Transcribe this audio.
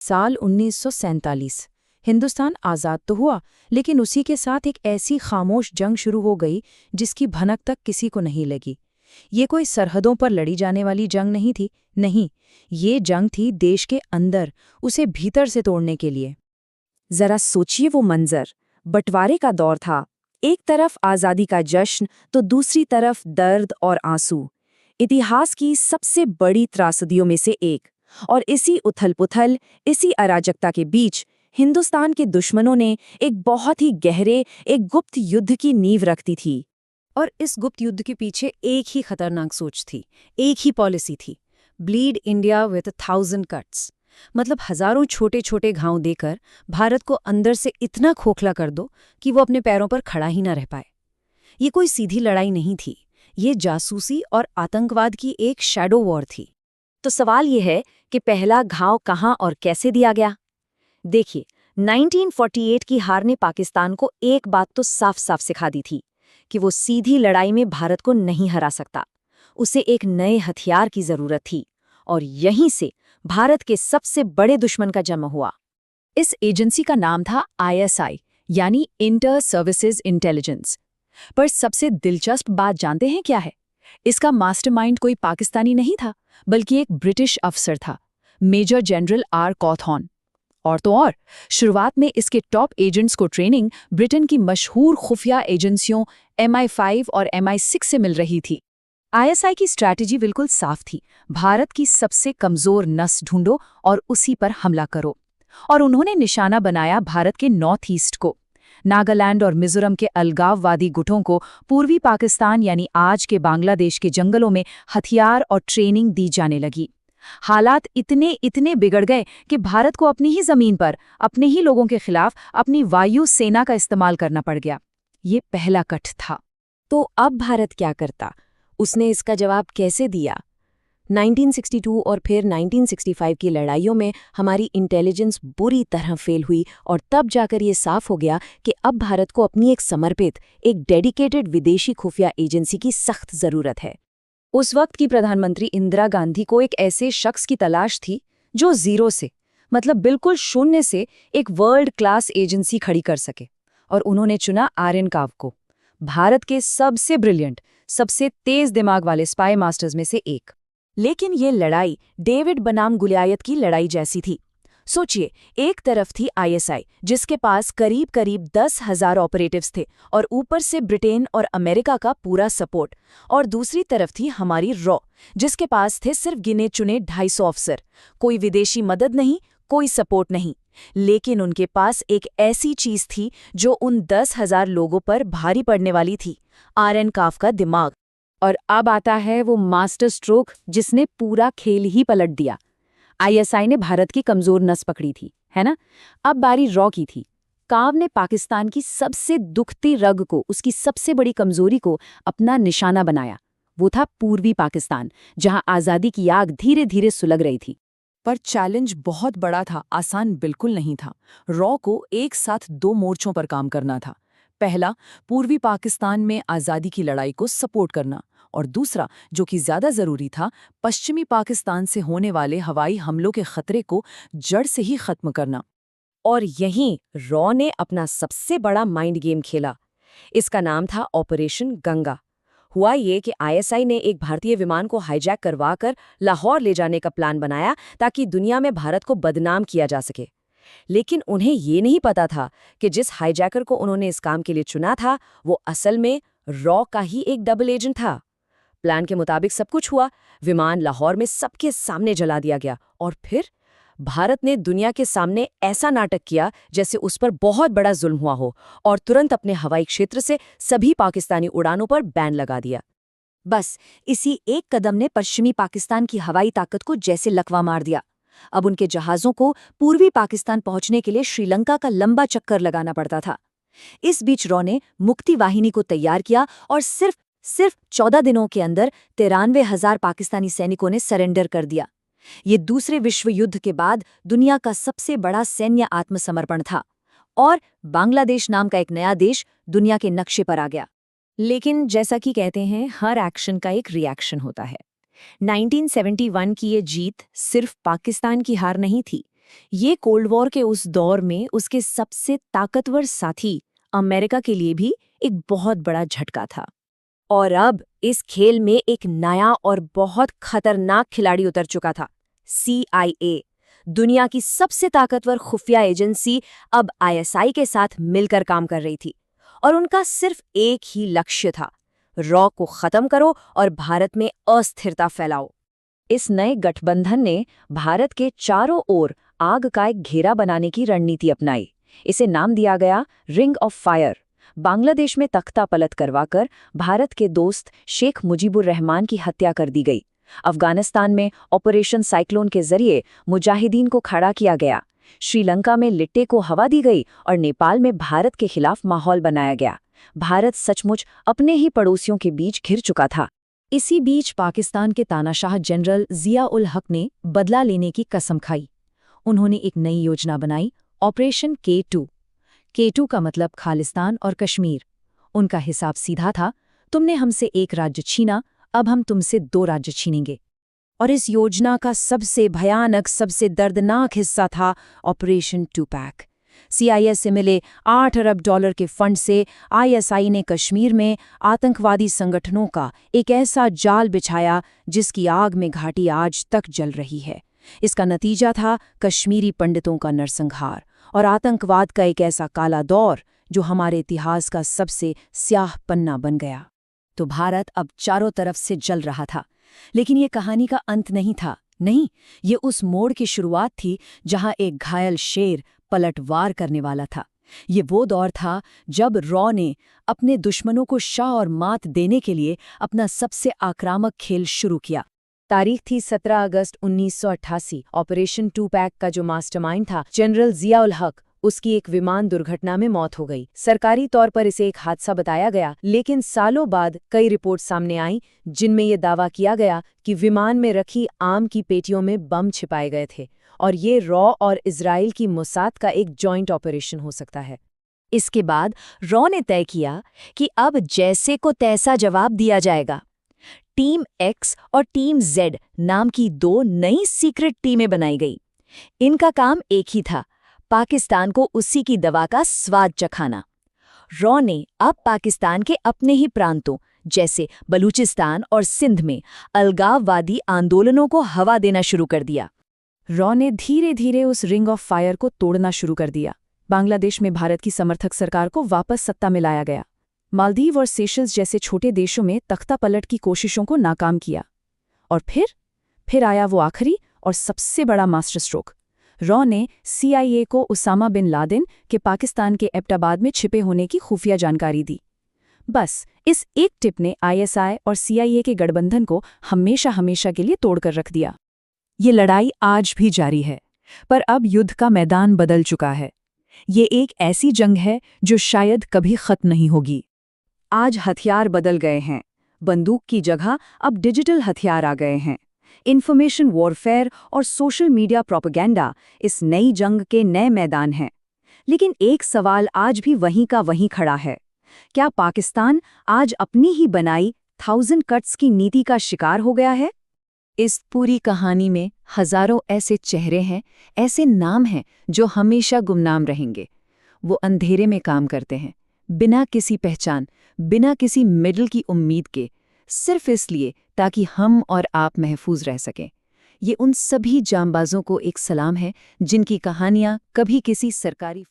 साल 1947। हिंदुस्तान आज़ाद तो हुआ, लेकिन उसी के साथ एक ऐसी खामोश जंग शुरू हो गई जिसकी भनक तक किसी को नहीं लगी। ये कोई सरहदों पर लड़ी जाने वाली जंग नहीं थी, नहीं, ये जंग थी देश के अंदर, उसे भीतर से तोड़ने के लिए। जरा सोचिए वो मंजर, बंटवारे का दौर था। एक तरफ आज़ादी का जश्न तो दूसरी तरफ दर्द और आंसू। इतिहास की सबसे बड़ी त्रासदियों में से एक। और इसी उथल-पुथल, इसी अराजकता के बीच हिंदुस्तान के दुश्मनों ने एक बहुत ही गहरे, एक गुप्त युद्ध की नींव रखती थी। और इस गुप्त युद्ध के पीछे एक ही खतरनाक सोच थी, एक ही पॉलिसी थी, ब्लीड इंडिया विथ 1000 कट्स। मतलब हजारों छोटे छोटे घाव देकर भारत को अंदर से इतना खोखला कर दो कि वो अपने पैरों पर खड़ा ही ना रह पाए। ये कोई सीधी लड़ाई नहीं थी, ये जासूसी और आतंकवाद की एक शैडो वॉर थी। तो सवाल ये है कि पहला घाव कहाँ और कैसे दिया गया? देखिए, 1948 की हार ने पाकिस्तान को एक बात तो साफ साफ सिखा दी थी कि वो सीधी लड़ाई में भारत को नहीं हरा सकता। उसे एक नए हथियार की जरूरत थी, और यहीं से भारत के सबसे बड़े दुश्मन का जन्म हुआ। इस एजेंसी का नाम था ISI, यानी इंटर सर्विसेज इंटेलिजेंस। पर सबसे दिलचस्प बात जानते हैं क्या है? इसका मास्टरमाइंड कोई पाकिस्तानी नहीं था, बल्कि एक ब्रिटिश अफसर था, मेजर जनरल आर कॉथॉर्न। और तो और, शुरुआत में इसके टॉप एजेंट्स को ट्रेनिंग ब्रिटेन की मशहूर खुफिया एजेंसियों MI5 और MI6 से मिल रही थी। ISI की स्ट्रैटेजी बिल्कुल साफ थी, भारत की सबसे कमजोर नस ढूंढो और उसी पर हमला करो। और उन्होंने निशाना बनाया भारत के नॉर्थ ईस्ट को। नागालैंड और मिजोरम के अलगाववादी गुटों को पूर्वी पाकिस्तान यानी आज के बांग्लादेश के जंगलों में हथियार और ट्रेनिंग दी जाने लगी। हालात इतने बिगड़ गए कि भारत को अपनी ही जमीन पर, अपने ही लोगों के खिलाफ अपनी वायु सेना का इस्तेमाल करना पड़ गया। ये पहला कट था। तो अब भारत क्या करता? उसने इसका जवाब कैसे दिया? 1962 और फिर 1965 की लड़ाइयों में हमारी इंटेलिजेंस बुरी तरह फेल हुई, और तब जाकर ये साफ हो गया कि अब भारत को अपनी एक समर्पित, एक डेडिकेटेड विदेशी खुफिया एजेंसी की सख्त ज़रूरत है। उस वक्त की प्रधानमंत्री इंदिरा गांधी को एक ऐसे शख्स की तलाश थी जो जीरो से, मतलब बिल्कुल शून्य से, एक वर्ल्ड क्लास एजेंसी खड़ी कर सके। और उन्होंने चुना आर्यन काव को, भारत के सबसे ब्रिलियंट, सबसे तेज दिमाग वाले स्पाई मास्टर्स में से एक। लेकिन ये लड़ाई डेविड बनाम गुलियात की लड़ाई जैसी थी। सोचिए, एक तरफ थी ISI, जिसके पास करीब करीब 10,000 ऑपरेटिव्स थे और ऊपर से ब्रिटेन और अमेरिका का पूरा सपोर्ट। और दूसरी तरफ थी हमारी रॉ, जिसके पास थे सिर्फ गिने चुने 250 अफसर। कोई विदेशी मदद नहीं, कोई सपोर्ट नहीं, लेकिन उनके पास एक ऐसी चीज थी जो उन 10,000 लोगों पर भारी पड़ने वाली थी: आर्यन काव का दिमाग। और अब आता है वो मास्टर स्ट्रोक जिसने पूरा खेल ही पलट दिया। ISI ने भारत की कमजोर नस पकड़ी थी, है ना? अब बारी रॉ की थी। काव ने पाकिस्तान की सबसे दुखती रग को, उसकी सबसे बड़ी कमजोरी को अपना निशाना बनाया। वो था पूर्वी पाकिस्तान, जहां आज़ादी की आग धीरे धीरे सुलग रही थी। पर चैलेंज बहुत बड़ा था, आसान बिल्कुल नहीं था। रॉ को एक साथ 2 मोर्चों पर काम करना था। पहला, पूर्वी पाकिस्तान में आज़ादी की लड़ाई को सपोर्ट करना, और दूसरा, जो कि ज़्यादा ज़रूरी था, पश्चिमी पाकिस्तान से होने वाले हवाई हमलों के खतरे को जड़ से ही खत्म करना। और यहीं रॉ ने अपना सबसे बड़ा माइंड गेम खेला। इसका नाम था ऑपरेशन गंगा। हुआ ये कि ISI ने एक भारतीय विमान को हाईजैक करवाकर लाहौर ले जाने का प्लान बनाया ताकि दुनिया में भारत को बदनाम किया जा सके। लेकिन उन्हें ये नहीं पता था कि जिस हाईजैकर को उन्होंने इस काम के लिए चुना था, वो असल में रॉ का ही एक डबल एजेंट था। प्लान के मुताबिक सब कुछ हुआ। विमान लाहौर में सबके सामने जला दिया गया, और फिर भारत ने दुनिया के सामने ऐसा नाटक किया जैसे उस पर बहुत बड़ा जुल्म हुआ हो, और तुरंत अपने हवाई क्षेत्र से सभी पाकिस्तानी उड़ानों पर बैन लगा दिया। बस इसी एक कदम ने पश्चिमी पाकिस्तान की हवाई ताकत को जैसे लकवा मार दिया। अब उनके जहाज़ों को पूर्वी पाकिस्तान पहुंचने के लिए श्रीलंका का लंबा चक्कर लगाना पड़ता था। इस बीच रॉ ने मुक्ति वाहिनी को तैयार किया, और सिर्फ 14 दिनों के अंदर 93,000 पाकिस्तानी सैनिकों ने सरेंडर कर दिया। ये दूसरे विश्व युद्ध के बाद दुनिया का सबसे बड़ा सैन्य आत्मसमर्पण था, और बांग्लादेश नाम का एक नया देश दुनिया के नक्शे पर आ गया। लेकिन जैसा कि कहते हैं, हर एक्शन का एक रिएक्शन होता है। 1971 की ये जीत सिर्फ पाकिस्तान की हार नहीं थी, ये कोल्ड वॉर के उस दौर में उसके सबसे ताकतवर साथी अमेरिका के लिए भी एक बहुत बड़ा झटका था। और अब इस खेल में एक नया और बहुत खतरनाक खिलाड़ी उतर चुका था। CIA, दुनिया की सबसे ताकतवर खुफिया एजेंसी, अब ISI के साथ मिलकर काम कर रही थी और उनका सिर्फ एक ही लक्ष्य था, रॉ को खत्म करो और भारत में अस्थिरता फैलाओ। इस नए गठबंधन ने भारत के चारों ओर आग का एक घेरा बनाने की रणनीति अपनाई। इसे नाम दिया गया रिंग ऑफ फायर। बांग्लादेश में तख्ता पलट करवाकर भारत के दोस्त शेख मुजीबुर रहमान की हत्या कर दी गई। अफगानिस्तान में ऑपरेशन साइक्लोन के जरिए मुजाहिदीन को खड़ा किया गया। श्रीलंका में लिट्टे को हवा दी गई और नेपाल में भारत के खिलाफ माहौल बनाया गया। भारत सचमुच अपने ही पड़ोसियों के बीच घिर चुका था। इसी बीच पाकिस्तान के तानाशाह जनरल जिया उल हक ने बदला लेने की कसम खाई। उन्होंने एक नई योजना बनाई, ऑपरेशन K2। K2 का मतलब खालिस्तान और कश्मीर। उनका हिसाब सीधा था, तुमने हमसे एक राज्य छीना, अब हम तुमसे 2 राज्य छीनेंगे। और इस योजना का सबसे भयानक, सबसे दर्दनाक हिस्सा था ऑपरेशन 2 पैक। CIS से मिले $8 अरब के फंड से ISI ने कश्मीर में आतंकवादी संगठनों का एक ऐसा जाल बिछाया जिसकी आग में घाटी आज तक जल रही है। इसका नतीजा था कश्मीरी पंडितों का नरसंहार और आतंकवाद का एक ऐसा काला दौर जो हमारे इतिहास का सबसे स्याह पन्ना बन गया। तो भारत अब चारों तरफ से जल रहा था। लेकिन ये कहानी का अंत नहीं था। नहीं, ये उस मोड़ की शुरुआत थी जहां एक घायल शेर पलटवार करने वाला था। ये वो दौर था जब रॉ ने अपने दुश्मनों को शाह और मात देने के लिए अपना सबसे आक्रामक खेल शुरू किया। तारीख थी 17 अगस्त 1988। ऑपरेशन 2 पैक का जो मास्टरमाइंड था जनरल जिया उल हक, उसकी एक विमान दुर्घटना में मौत हो गई। सरकारी तौर पर इसे एक हादसा बताया गया, लेकिन सालों बाद कई रिपोर्ट सामने आईं जिनमें ये दावा किया गया कि विमान में रखी आम की पेटियों में बम छिपाए गए थे और ये रॉ और इजराइल की मोसाद का एक जॉइंट ऑपरेशन हो सकता है। इसके बाद रॉ ने तय किया कि अब जैसे को तैसा जवाब दिया जाएगा। टीम X और टीम Z नाम की 2 नई सीक्रेट टीमें बनाई गई। इनका काम एक ही था, पाकिस्तान को उसी की दवा का स्वाद चखाना। रॉ ने अब पाकिस्तान के अपने ही प्रांतों जैसे बलूचिस्तान और सिंध में अलगाववादी आंदोलनों को हवा देना शुरू कर दिया। रॉ ने धीरे धीरे उस रिंग ऑफ फायर को तोड़ना शुरू कर दिया। बांग्लादेश में भारत की समर्थक सरकार को वापस सत्ता में लाया गया। मालदीव और सेशल्स जैसे छोटे देशों में तख्ता पलट की कोशिशों को नाकाम किया। और फिर आया वो आखिरी और सबसे बड़ा मास्टर स्ट्रोक। रॉ ने CIA को उसामा बिन लादेन के पाकिस्तान के एबटाबाद में छिपे होने की खुफिया जानकारी दी। बस इस एक टिप ने ISI और CIA के गठबंधन को हमेशा के लिए तोड़कर रख दिया। ये लड़ाई आज भी जारी है, पर अब युद्ध का मैदान बदल चुका है। ये एक ऐसी जंग है जो शायद कभी खत्म नहीं होगी। आज हथियार बदल गए हैं। बंदूक की जगह अब डिजिटल हथियार आ गए हैं। इन्फॉर्मेशन वॉरफेयर और सोशल मीडिया प्रोपेगेंडा इस नई जंग के नए मैदान हैं। लेकिन एक सवाल आज भी वहीं का वहीं खड़ा है। क्या पाकिस्तान आज अपनी ही बनाई 1000 कट्स की नीति का शिकार हो गया है? इस पूरी कहानी में हजारों ऐसे चेहरे हैं, ऐसे नाम हैं जो हमेशा गुमनाम रहेंगे। वो अंधेरे में काम करते हैं, बिना किसी पहचान, बिना किसी मेडल की उम्मीद के, सिर्फ इसलिए ताकि हम और आप महफूज रह सकें। ये उन सभी जांबाजों को एक सलाम है जिनकी कहानियां कभी किसी सरकारी